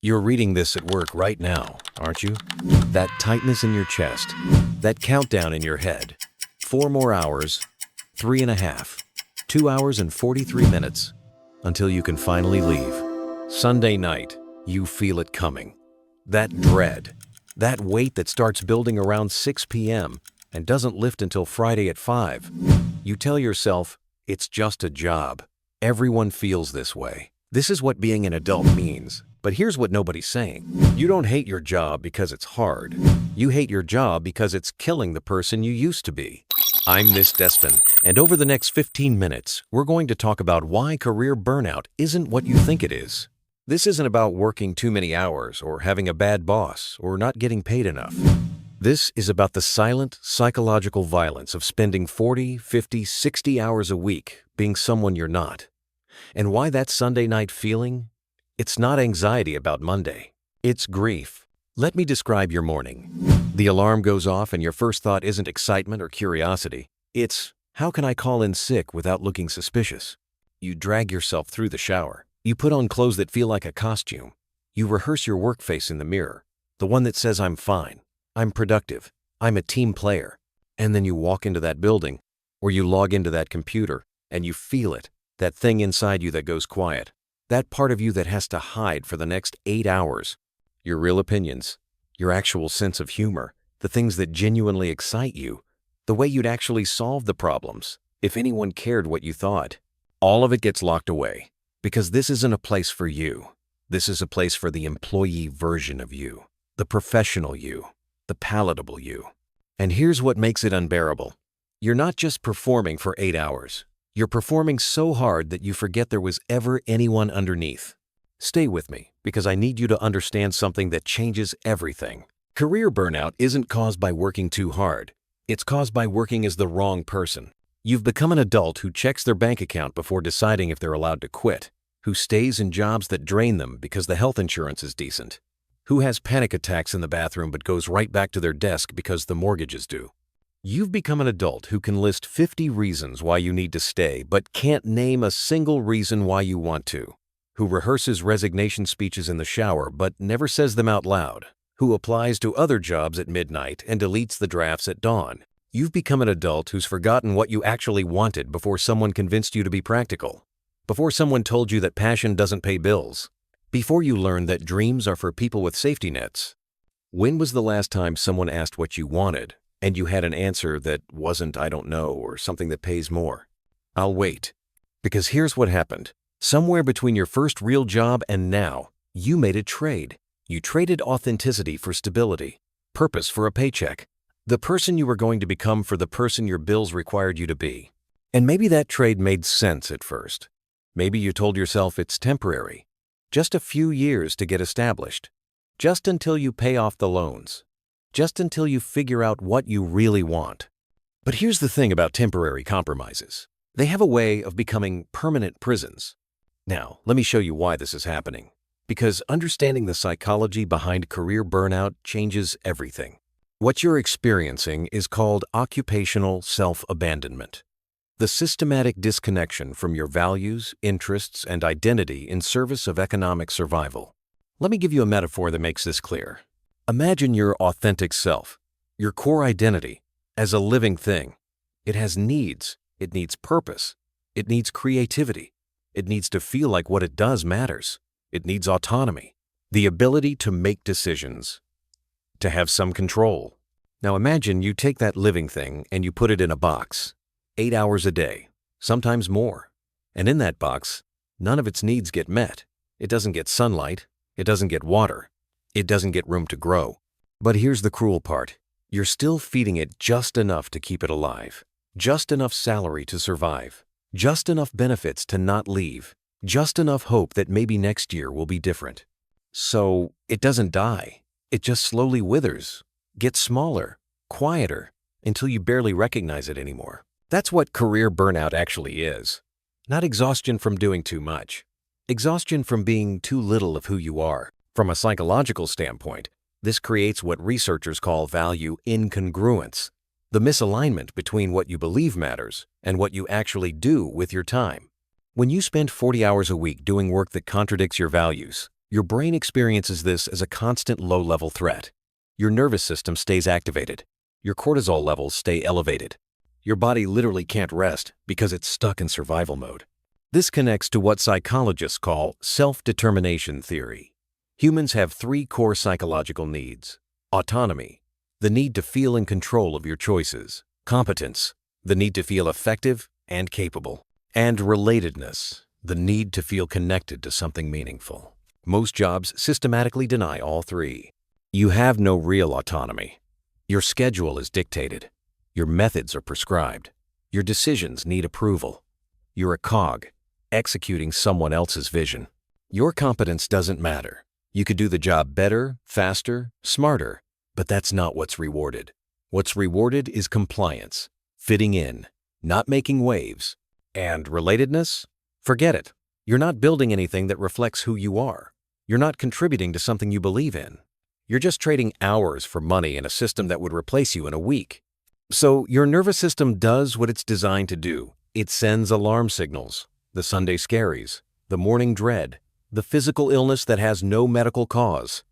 You're reading this at work right now, aren't you? That tightness in your chest, that countdown in your head. 4 more hours, 3.5, 2 hours and 43 minutes until you can finally leave. Sunday night, you feel it coming. That dread, that weight that starts building around 6 p.m. and doesn't lift until Friday at 5. You tell yourself, it's just a job. Everyone feels this way. This is what being an adult means. But here's what nobody's saying. You don't hate your job because it's hard. You hate your job because it's killing the person you used to be. I'm Miss Despin, and over the next 15 minutes, we're going to talk about why career burnout isn't what you think it is. This isn't about working too many hours or having a bad boss or not getting paid enough. This is about the silent psychological violence of spending 40, 50, 60 hours a week being someone you're not. And why that Sunday night feeling? It's not anxiety about Monday. It's grief. Let me describe your morning. The alarm goes off and your first thought isn't excitement or curiosity. It's, how can I call in sick without looking suspicious? You drag yourself through the shower. You put on clothes that feel like a costume. You rehearse your work face in the mirror, the one that says I'm fine, I'm productive, I'm a team player. And then you walk into that building, or you log into that computer, and you feel it, that thing inside you that goes quiet. That part of you that has to hide for the next 8 hours. Your real opinions, your actual sense of humor, the things that genuinely excite you, the way you'd actually solve the problems, if anyone cared what you thought. All of it gets locked away, because this isn't a place for you. This is a place for the employee version of you, the professional you, the palatable you. And here's what makes it unbearable. You're not just performing for 8 hours. You're performing so hard that you forget there was ever anyone underneath. Stay with me, because I need you to understand something that changes everything. Career burnout isn't caused by working too hard. It's caused by working as the wrong person. You've become an adult who checks their bank account before deciding if they're allowed to quit, who stays in jobs that drain them because the health insurance is decent, who has panic attacks in the bathroom but goes right back to their desk because the mortgage is due. You've become an adult who can list 50 reasons why you need to stay but can't name a single reason why you want to, who rehearses resignation speeches in the shower but never says them out loud, who applies to other jobs at midnight and deletes the drafts at dawn. You've become an adult who's forgotten what you actually wanted before someone convinced you to be practical, before someone told you that passion doesn't pay bills, before you learned that dreams are for people with safety nets. When was the last time someone asked what you wanted and you had an answer that wasn't I don't know or something that pays more? I'll wait. Because here's what happened. Somewhere between your first real job and now, you made a trade. You traded authenticity for stability, purpose for a paycheck, the person you were going to become for the person your bills required you to be. And maybe that trade made sense at first. Maybe you told yourself it's temporary, just a few years to get established, just until you pay off the loans, just until you figure out what you really want. But here's the thing about temporary compromises. They have a way of becoming permanent prisons. Now, let me show you why this is happening. Because understanding the psychology behind career burnout changes everything. What you're experiencing is called occupational self-abandonment. The systematic disconnection from your values, interests, and identity in service of economic survival. Let me give you a metaphor that makes this clear. Imagine your authentic self, your core identity, as a living thing. It has needs. It needs purpose. It needs creativity. It needs to feel like what it does matters. It needs autonomy, the ability to make decisions, to have some control. Now imagine you take that living thing and you put it in a box, 8 hours a day, sometimes more. And in that box, none of its needs get met. It doesn't get sunlight. It doesn't get water. It doesn't get room to grow. But here's the cruel part. You're still feeding it just enough to keep it alive, just enough salary to survive, just enough benefits to not leave, just enough hope that maybe next year will be different. So it doesn't die. It just slowly withers, gets smaller, quieter, until you barely recognize it anymore. That's what career burnout actually is. Not exhaustion from doing too much. Exhaustion from being too little of who you are. From a psychological standpoint, this creates what researchers call value incongruence, the misalignment between what you believe matters and what you actually do with your time. When you spend 40 hours a week doing work that contradicts your values, Your brain experiences this as a constant low-level threat. Your nervous system stays activated. Your cortisol levels stay elevated. Your body literally can't rest because it's stuck in survival mode. This connects to what psychologists call self-determination theory. Humans have three core psychological needs: autonomy, the need to feel in control of your choices; competence, the need to feel effective and capable; and relatedness, the need to feel connected to something meaningful. Most jobs systematically deny all three. You have no real autonomy. Your schedule is dictated. Your methods are prescribed. Your decisions need approval. You're a cog, executing someone else's vision. Your competence doesn't matter. You could do the job better, faster, smarter, but that's not what's rewarded. What's rewarded is compliance, fitting in, not making waves. And relatedness? Forget it. You're not building anything that reflects who you are. You're not contributing to something you believe in. You're just trading hours for money in a system that would replace you in a week. So your nervous system does what it's designed to do. It sends alarm signals, the Sunday scaries, the morning dread, the physical illness that has no medical cause.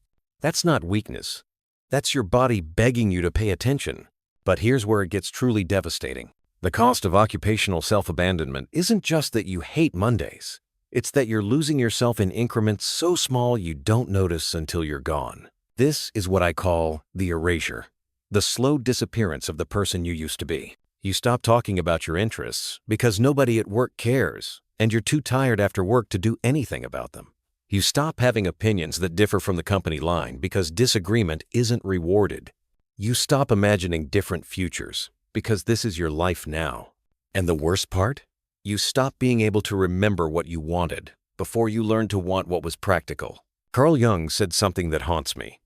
That's not weakness. That's your body begging you to pay attention. But here's where it gets truly devastating. The cost of occupational self-abandonment isn't just that you hate Mondays. It's that you're losing yourself in increments so small you don't notice until you're gone. This is what I call the erasure, the slow disappearance of the person you used to be. You stop talking about your interests because nobody at work cares, and you're too tired after work to do anything about them. You stop having opinions that differ from the company line because disagreement isn't rewarded. You stop imagining different futures because this is your life now. And the worst part? You stop being able to remember what you wanted before you learned to want what was practical. Carl Jung said something that haunts me.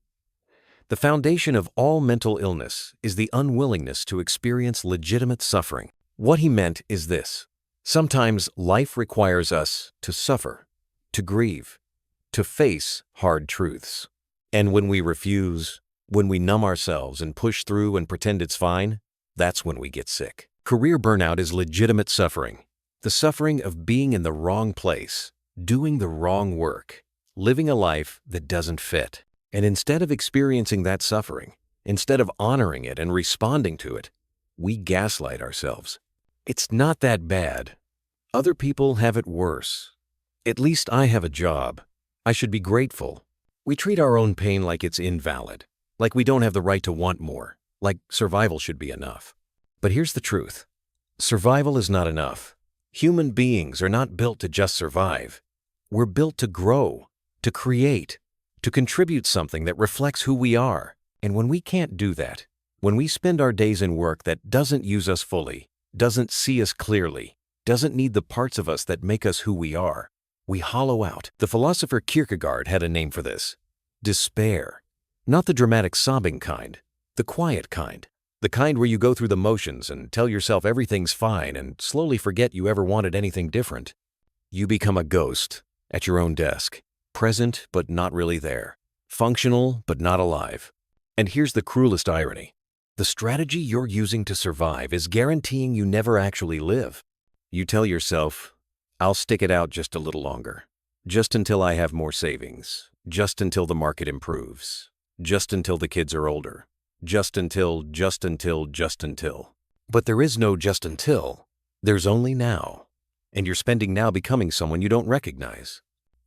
The foundation of all mental illness is the unwillingness to experience legitimate suffering. What he meant is this: sometimes life requires us to suffer, to grieve, to face hard truths. And when we refuse, when we numb ourselves and push through and pretend it's fine, that's when we get sick. Career burnout is legitimate suffering. The suffering of being in the wrong place, doing the wrong work, living a life that doesn't fit. And instead of experiencing that suffering, instead of honoring it and responding to it, we gaslight ourselves. It's not that bad. Other people have it worse. At least I have a job. I should be grateful. We treat our own pain like it's invalid, like we don't have the right to want more, like survival should be enough. But here's the truth. Survival is not enough. Human beings are not built to just survive. We're built to grow, to create, to contribute something that reflects who we are. And when we can't do that, when we spend our days in work that doesn't use us fully, doesn't see us clearly, doesn't need the parts of us that make us who we are, we hollow out. The philosopher Kierkegaard had a name for this: despair. Not the dramatic sobbing kind, the quiet kind. The kind where you go through the motions and tell yourself everything's fine and slowly forget you ever wanted anything different. You become a ghost at your own desk, present but not really there, functional but not alive. And here's the cruelest irony. The strategy you're using to survive is guaranteeing you never actually live. You tell yourself, I'll stick it out just a little longer, just until I have more savings, just until the market improves, just until the kids are older. Just until. But there is no just until. There's only now. And you're spending now becoming someone you don't recognize.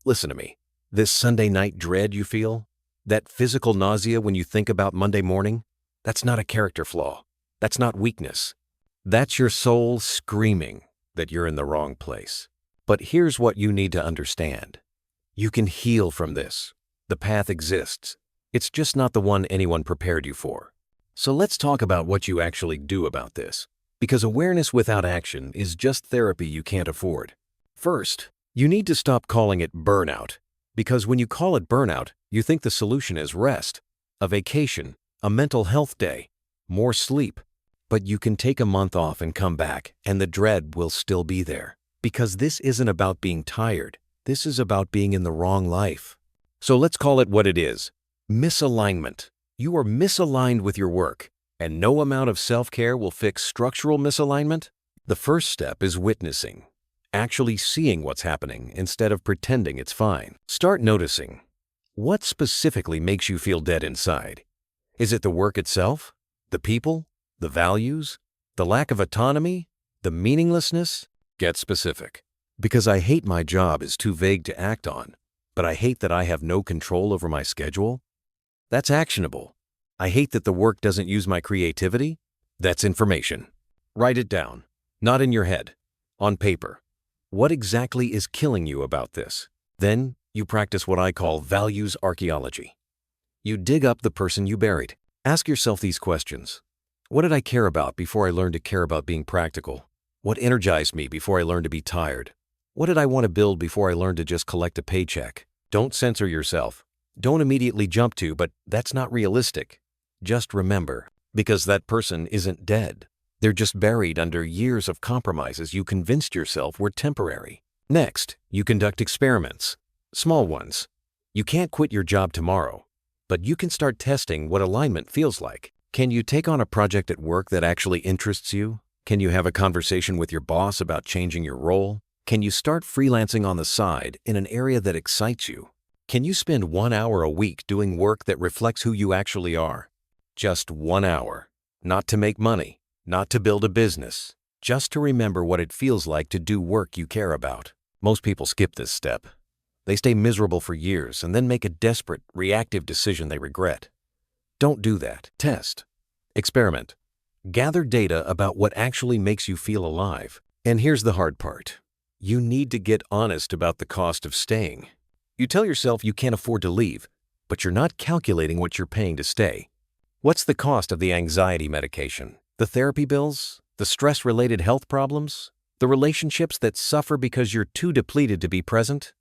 Listen to me. This Sunday night dread you feel, that physical nausea when you think about Monday morning, that's not a character flaw. That's not weakness. That's your soul screaming that you're in the wrong place. But here's what you need to understand. You can heal from this. The path exists. It's just not the one anyone prepared you for. So let's talk about what you actually do about this, because awareness without action is just therapy you can't afford. First, you need to stop calling it burnout, because when you call it burnout, you think the solution is rest, a vacation, a mental health day, more sleep. But you can take a month off and come back, and the dread will still be there, because this isn't about being tired. This is about being in the wrong life. So let's call it what it is. Misalignment. You are misaligned with your work, and no amount of self-care will fix structural misalignment. The first step is witnessing, actually seeing what's happening instead of pretending it's fine. Start noticing. What specifically makes you feel dead inside? Is it the work itself? The people? The values? The lack of autonomy? The meaninglessness? Get specific. Because I hate my job is too vague to act on, but I hate that I have no control over my schedule? That's actionable. I hate that the work doesn't use my creativity? That's information. Write it down. Not in your head. On paper. What exactly is killing you about this? Then you practice what I call values archaeology. You dig up the person you buried. Ask yourself these questions. What did I care about before I learned to care about being practical? What energized me before I learned to be tired? What did I want to build before I learned to just collect a paycheck? Don't censor yourself. Don't immediately jump to, but that's not realistic. Just remember, because that person isn't dead. They're just buried under years of compromises you convinced yourself were temporary. Next, you conduct experiments. Small ones. You can't quit your job tomorrow, but you can start testing what alignment feels like. Can you take on a project at work that actually interests you? Can you have a conversation with your boss about changing your role? Can you start freelancing on the side in an area that excites you? Can you spend 1 hour a week doing work that reflects who you actually are? Just 1 hour. Not to make money, not to build a business, just to remember what it feels like to do work you care about. Most people skip this step. They stay miserable for years and then make a desperate, reactive decision they regret. Don't do that. Test. Experiment. Gather data about what actually makes you feel alive. And here's the hard part. You need to get honest about the cost of staying. You tell yourself you can't afford to leave, but you're not calculating what you're paying to stay. What's the cost of the anxiety medication? The therapy bills? The stress-related health problems? The relationships that suffer because you're too depleted to be present?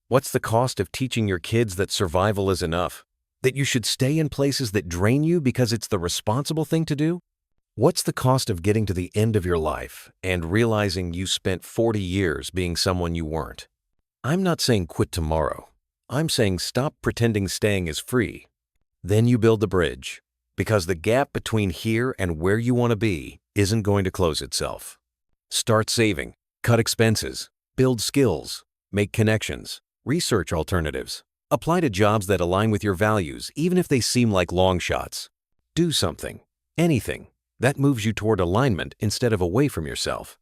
What's the cost of teaching your kids that survival is enough? That you should stay in places that drain you because it's the responsible thing to do? What's the cost of getting to the end of your life and realizing you spent 40 years being someone you weren't? I'm not saying quit tomorrow. I'm saying stop pretending staying is free. Then you build the bridge, because the gap between here and where you want to be isn't going to close itself. Start saving, cut expenses, build skills, make connections, research alternatives, apply to jobs that align with your values even if they seem like long shots. Do something, anything, that moves you toward alignment instead of away from yourself.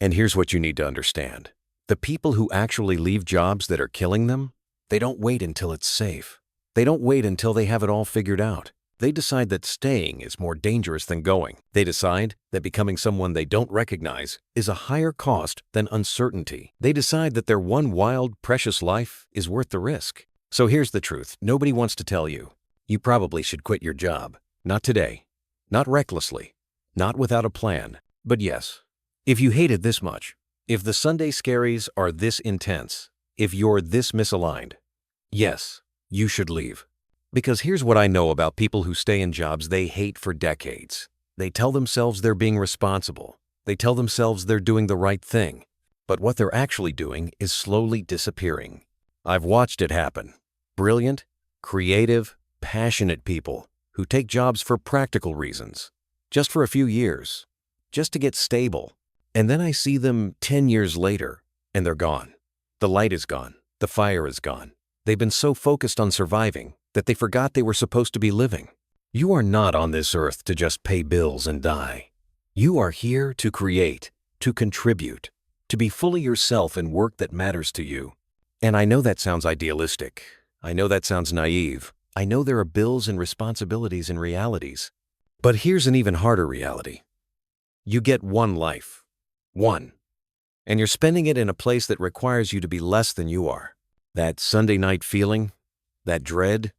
And here's what you need to understand. The people who actually leave jobs that are killing them, they don't wait until it's safe. They don't wait until they have it all figured out. They decide that staying is more dangerous than going. They decide that becoming someone they don't recognize is a higher cost than uncertainty. They decide that their one wild, precious life is worth the risk. So here's the truth. Nobody wants to tell you. You probably should quit your job. Not today. Not recklessly. Not without a plan. But yes, if you hate it this much, if the Sunday scaries are this intense, if you're this misaligned, yes, you should leave. Because here's what I know about people who stay in jobs they hate for decades. They tell themselves they're being responsible. They tell themselves they're doing the right thing. But what they're actually doing is slowly disappearing. I've watched it happen. Brilliant, creative, passionate people who take jobs for practical reasons, just for a few years, just to get stable. And then I see them 10 years later, and they're gone. The light is gone. The fire is gone. They've been so focused on surviving that they forgot they were supposed to be living. You are not on this earth to just pay bills and die. You are here to create, to contribute, to be fully yourself in work that matters to you. And I know that sounds idealistic. I know that sounds naive. I know there are bills and responsibilities and realities. But here's an even harder reality. You get one life. One. And you're spending it in a place that requires you to be less than you are. That Sunday night feeling, that dread,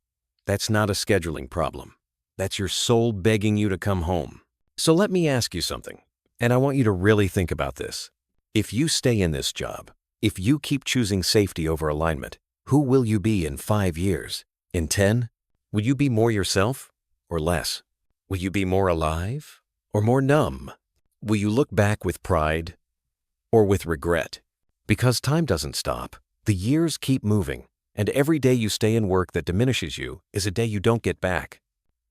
that's not a scheduling problem. That's your soul begging you to come home. So let me ask you something, and I want you to really think about this. If you stay in this job, if you keep choosing safety over alignment, who will you be in 5 years? In 10? Will you be more yourself or less? Will you be more alive or more numb? Will you look back with pride or with regret? Because time doesn't stop. The years keep moving, and every day you stay in work that diminishes you is a day you don't get back.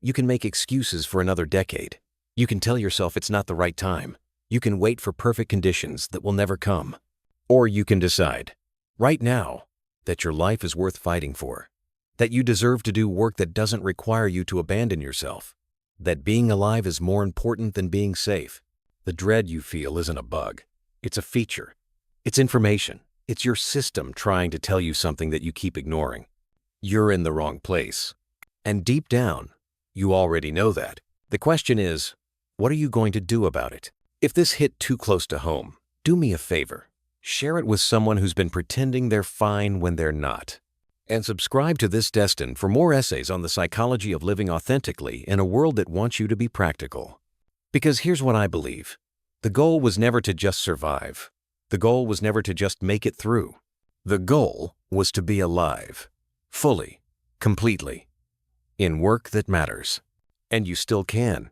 You can make excuses for another decade. You can tell yourself it's not the right time. You can wait for perfect conditions that will never come. Or you can decide, right now, that your life is worth fighting for. that you deserve to do work that doesn't require you to abandon yourself, that being alive is more important than being safe. The dread you feel isn't a bug. It's a feature. It's information. It's your system trying to tell you something that you keep ignoring. You're in the wrong place. And deep down, you already know that. The question is, what are you going to do about it? If this hit too close to home, do me a favor. Share it with someone who's been pretending they're fine when they're not. And subscribe to This Destined for more essays on the psychology of living authentically in a world that wants you to be practical. Because here's what I believe. The goal was never to just survive. The goal was never to just make it through. The goal was to be alive. Fully. Completely. In work that matters. And you still can.